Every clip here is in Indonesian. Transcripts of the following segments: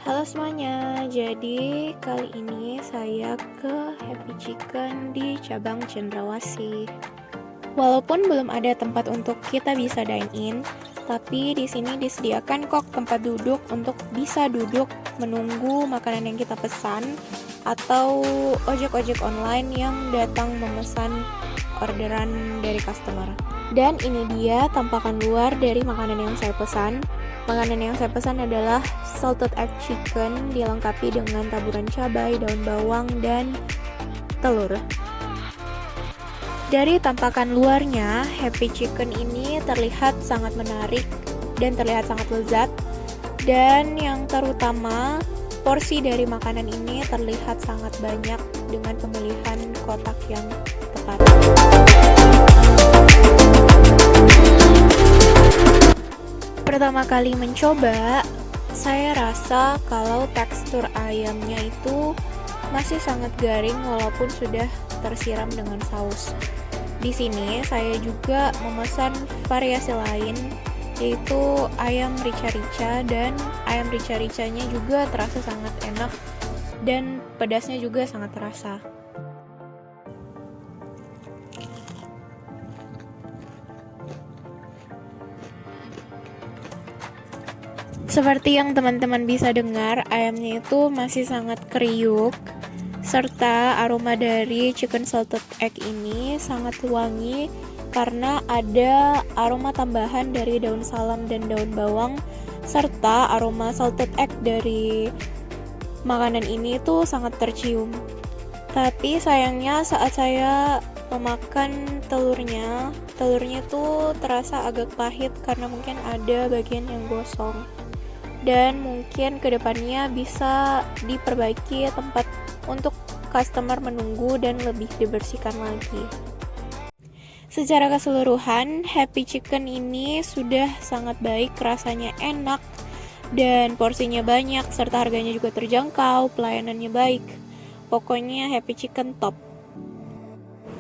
Halo semuanya, jadi kali ini saya ke Happy Chicken di cabang Cendrawasih. Walaupun belum ada tempat untuk kita bisa dine in, tapi di sini disediakan kok tempat duduk untuk bisa duduk menunggu makanan yang kita pesan atau ojek-ojek online yang datang memesan orderan dari customer. Dan ini dia tampakan luar dari makanan yang saya pesan. Makanan yang saya pesan adalah salted egg chicken dilengkapi dengan taburan cabai, daun bawang, dan telur. Dari tampakan luarnya, Happy Chicken ini terlihat sangat menarik dan terlihat sangat lezat. Dan yang terutama, porsi dari makanan ini terlihat sangat banyak dengan pemilihan kotak yang tepat. Pertama kali mencoba, saya rasa kalau tekstur ayamnya itu masih sangat garing walaupun sudah tersiram dengan saus. Di sini saya juga memesan variasi lain, yaitu ayam rica-rica, dan ayam rica-ricanya juga terasa sangat enak dan pedasnya juga sangat terasa. Seperti yang teman-teman bisa dengar, ayamnya itu masih sangat kriuk, serta aroma dari chicken salted egg ini sangat wangi karena ada aroma tambahan dari daun salam dan daun bawang, serta aroma salted egg dari makanan ini tuh sangat tercium. Tapi sayangnya saat saya memakan telurnya tuh terasa agak pahit karena mungkin ada bagian yang gosong. Dan mungkin kedepannya bisa diperbaiki tempat untuk customer menunggu dan lebih dibersihkan lagi. Secara keseluruhan, Happy Chicken ini sudah sangat baik, rasanya enak, dan porsinya banyak, serta harganya juga terjangkau, pelayanannya baik. Pokoknya Happy Chicken top.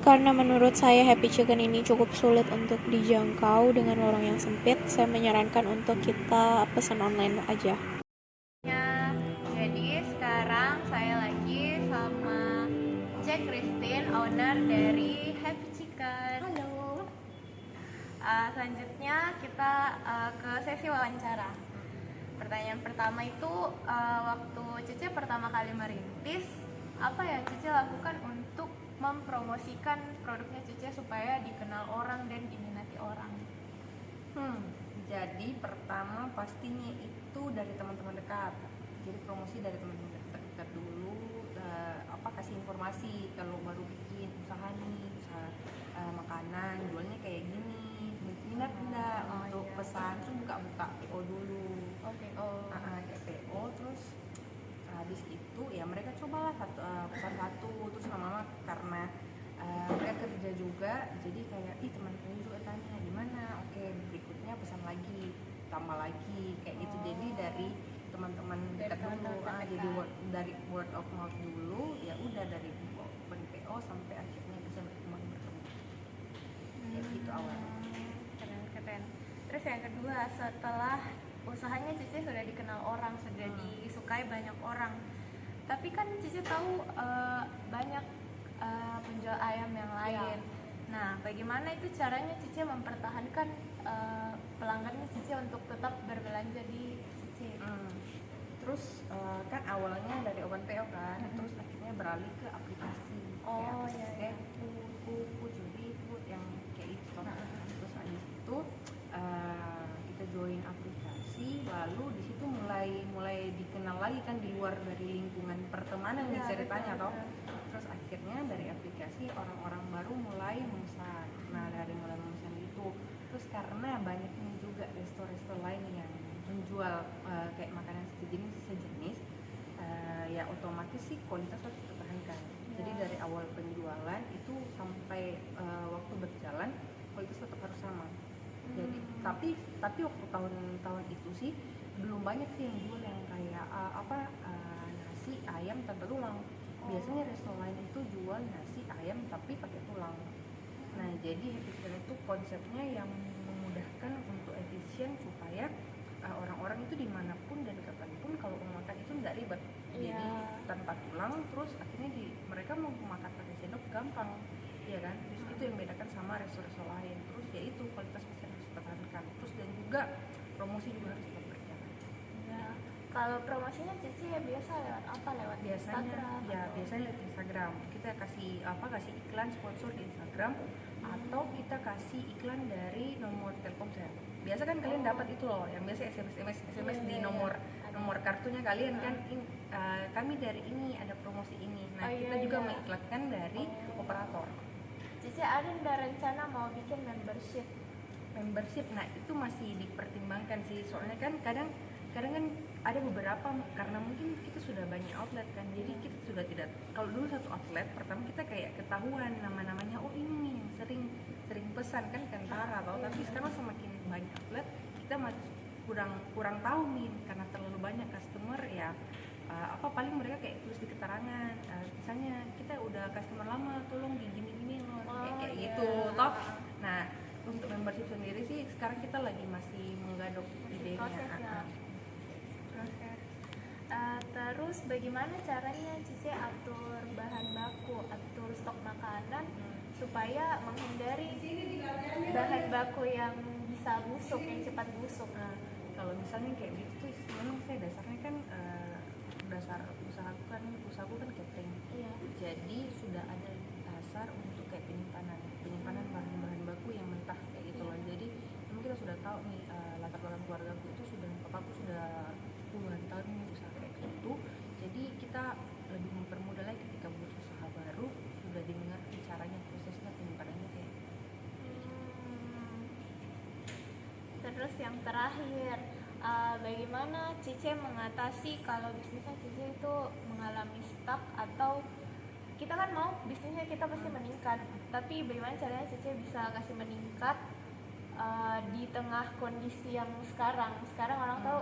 Karena menurut saya Happy Chicken ini cukup sulit untuk dijangkau dengan lorong yang sempit, saya menyarankan untuk kita pesan online aja. Jadi sekarang saya lagi sama Cek Christine, owner dari Happy Chicken. Halo. Selanjutnya kita ke sesi wawancara. Pertanyaan pertama itu, waktu Cece pertama kali merintis, apa ya Cece lakukan untuk mempromosikan produknya Cece supaya dikenal orang dan diminati orang? Jadi pertama pastinya itu dari teman-teman dekat. Jadi promosi dari teman-teman dekat dulu, kasih informasi kalau baru bikin usaha nih, usaha makanan, jualnya kayak gini, minat enggak untuk pesan, terus buka PO dulu. Kayak PO, terus habis itu ya mereka cobalah pesan satu, terus lama-lama karena mereka kerja juga, jadi kayak teman-teman juga tanya di mana, oke berikutnya pesan lagi, tambah lagi kayak gitu. Jadi dari teman-teman dekat dulu, jadi dari word of mouth dulu, ya udah dari PO sampai akhirnya bisa berkembang kayak gitu awalnya. Keren. Terus yang kedua, setelah usahanya Cici sudah dikenal orang, sudah disukai banyak orang, tapi kan Cici tahu banyak penjual ayam yang lain. Nah, bagaimana itu caranya Cici mempertahankan pelanggannya Cici untuk tetap berbelanja di Cici? Terus kan awalnya dari open PO kan, terus akhirnya beralih ke aplikasi. Kayak food yang kayak itu. Terus habis itu kita join aplikasi, lalu di situ mulai dikenal lagi kan di luar dari lingkungan pertemanan nih ceritanya toh. Terus akhirnya dari aplikasi orang-orang baru mulai memesan. Nah dari mulai memesan itu, terus karena banyaknya juga resto-resto lain yang menjual kayak makanan sejenis, ya otomatis sih kualitas harus dipertahankan. Jadi dari awal penjualan itu sampai waktu berjalan kualitas tetap harus sama. Jadi tapi waktu tahun itu sih belum banyak sih yang jual yang kayak nasi ayam tanpa tulang. Biasanya resto lain itu jual nasi ayam tapi pakai tulang. Nah jadi Happy Chicken itu konsepnya yang memudahkan untuk efisien supaya orang-orang itu dimanapun dan kapanpun kalau mau makan itu nggak ribet. Jadi tanpa tulang, terus akhirnya mereka mau makan pakai sendok gampang, ya kan. Terus itu yang bedakan sama resto-resto lain. Terus ya itu kualitas pasti harus dipertahankan. Terus dan juga promosi juga harus tetap berjalan. Ya. Kalau promosinya Cici ya biasa lewat apa? Lewat Biasanya Instagram? ya biasanya lewat Instagram. Kita kasih iklan sponsor di Instagram, atau kita kasih iklan dari nomor Telkomsel. Biasa kan kalian dapat itu loh, yang biasa SMS di nomor kartunya kalian kan, kami dari ini ada promosi ini. Nah, kita juga mengiklankan dari operator. Cici ada nggak rencana mau bikin membership? Nah itu masih dipertimbangkan sih, soalnya kan kadang kan ada beberapa, karena mungkin kita sudah banyak outlet kan, jadi kita sudah tidak, kalau dulu satu outlet pertama kita kayak ketahuan nama-namanya, oh ini nih yang sering pesan kan Kentara tau, tapi sekarang semakin banyak outlet kita masih kurang tahu nih, karena terlalu banyak customer ya. Paling mereka kayak tulis di keterangan, misalnya kita udah customer lama, tolong di gini loh, kayak gitu toh. Nah, untuk membership sendiri sih sekarang kita lagi masih menggadok idenya. Terus bagaimana caranya Cici atur bahan baku, atur stok makanan supaya menghindari bahan baku yang bisa busuk, yang cepat busuk? Kalau misalnya kayak gitu tuh memang saya dasarnya kan dasar usahaku kan catering. Jadi sudah ada dasar untuk kayak penyimpanan bahan-bahan baku yang mentah kayak gitu loh. Jadi memang kita sudah tahu nih latar belakang keluargaku itu papaku sudah puluhan tahun nih usaha kayak gitu. Jadi kita lebih mempermudah lagi ketika buat usaha baru, sudah dimengerti caranya, prosesnya, penyimpanannya kayak. Terus yang terakhir, bagaimana Cici mengatasi kalau bisnisnya Cici itu mengalami stuck, atau kita kan mau bisnisnya kita pasti meningkat, tapi bagaimana caranya Cici bisa kasih meningkat di tengah kondisi yang sekarang orang tahu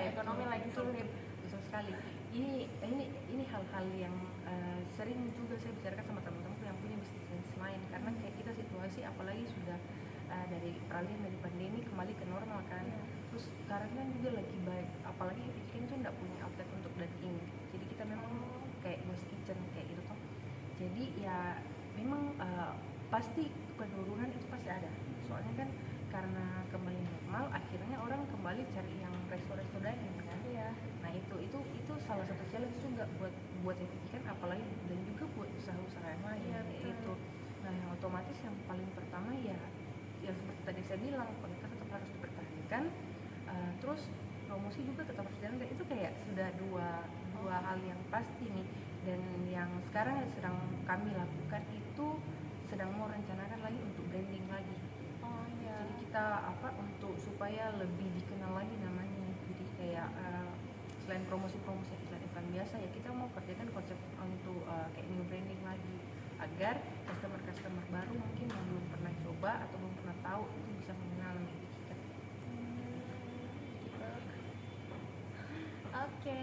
ekonomi lagi sulit. Betul sekali. Ini hal-hal yang sering juga saya bicarakan sama teman-teman yang punya bisnis lain, karena kayak kita situasi apalagi sudah dari peralihan dari pandemi kembali ke normal kan. Terus sekarang kan juga lagi baik, apalagi kita tuh nggak punya outlet untuk dine-in, jadi kita memang kayak ghost kitchen kayak gitu toh. Jadi ya memang pasti penurunan itu pasti ada, soalnya kan karena kembali normal akhirnya orang kembali cari yang resto-resto dining kan. Nah itu salah satu challenge juga buat yang kan, apalagi dan juga buat usaha-usaha yang lain itu. Nah yang otomatis yang paling pertama ya yang seperti tadi saya bilang, kualitas tetap harus dipertahankan, terus promosi juga tetap harus jalan. Itu kayak sudah dua hal yang pasti nih, dan yang sekarang yang sedang kami lakukan itu sedang mau rencanakan lagi untuk branding lagi. Jadi kita untuk supaya lebih dikenal lagi namanya. Jadi kayak selain promosi-promosi iklan biasa ya, kita mau kerjakan konsep untuk kayak new branding lagi, agar customer baru mungkin yang belum pernah coba atau belum pernah tahu itu bisa mengenal kita. Oke.